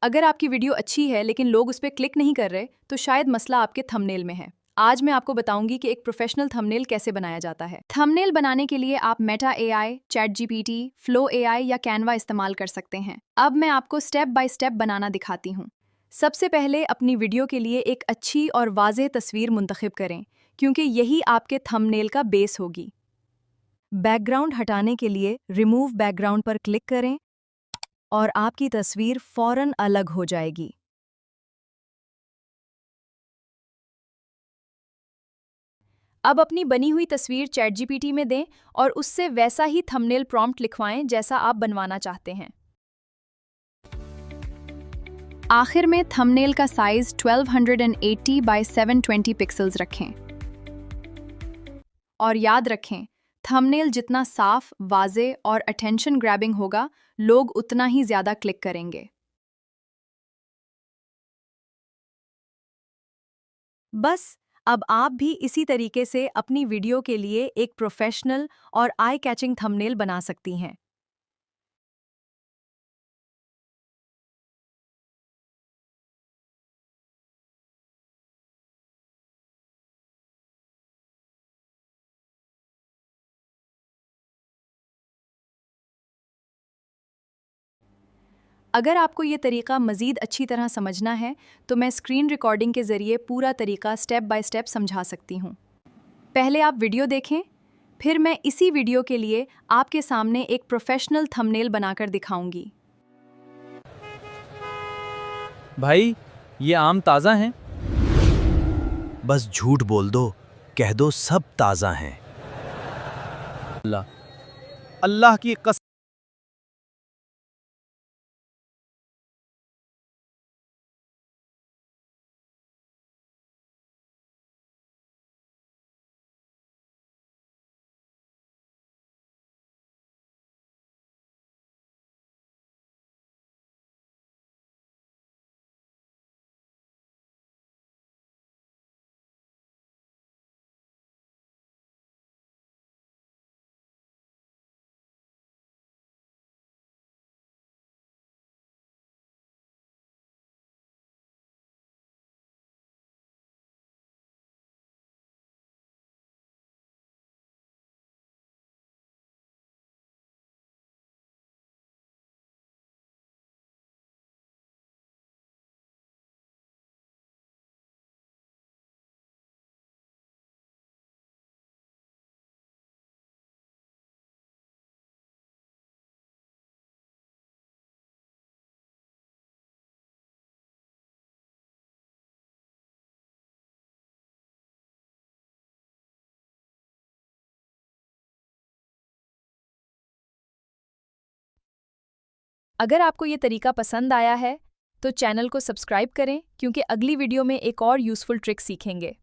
अगर आपकी वीडियो अच्छी है लेकिन लोग उस पर क्लिक नहीं कर रहे, तो शायद मसला आपके थंबनेल में है। आज मैं आपको बताऊंगी कि एक प्रोफेशनल थंबनेल कैसे बनाया जाता है। थंबनेल बनाने के लिए आप Meta AI, chat GPT, flow AI या कैनवा इस्तेमाल कर सकते हैं। अब मैं आपको स्टेप बाय स्टेप बनाना दिखाती हूँ। सबसे पहले अपनी वीडियो के लिए एक अच्छी और वाज़ेह तस्वीर मुंतखब करें, क्योंकि यही आपके थंबनेल का बेस होगी। बैकग्राउंड हटाने के लिए रिमूव बैकग्राउंड पर क्लिक करें और आपकी तस्वीर फौरन अलग हो जाएगी। अब अपनी बनी हुई तस्वीर चैट जीपीटी में दें और उससे वैसा ही थंबनेल प्रॉम्प्ट लिखवाएं जैसा आप बनवाना चाहते हैं। आखिर में थंबनेल का साइज 1280 बाय 720 पिक्सेल्स रखें। और याद रखें, थंबनेल जितना साफ, वाज़ेह और अटेंशन ग्रैबिंग होगा, लोग उतना ही ज़्यादा क्लिक करेंगे। बस, अब आप भी इसी तरीके से अपनी वीडियो के लिए एक प्रोफेशनल और आई कैचिंग थंबनेल बना सकती हैं। अगर आपको ये तरीका मज़ीद अच्छी तरह समझना है, तो मैं स्क्रीन रिकॉर्डिंग के ज़रिए पूरा तरीका स्टेप बाय स्टेप समझा सकती हूँ। पहले आप वीडियो देखें, फिर मैं इसी वीडियो के लिए आपके सामने एक प्रोफेशनल थंबनेल बनाकर दिखाऊंगी। भाई, ये आम ताज़ा हैं। बस झूठ बोल दो, कह दो सब ताज़ा हैं। अल्लाह अल्लाह की कसम। अगर आपको ये तरीका पसंद आया है, तो चैनल को सब्सक्राइब करें, क्योंकि अगली वीडियो में एक और यूज़फुल ट्रिक सीखेंगे।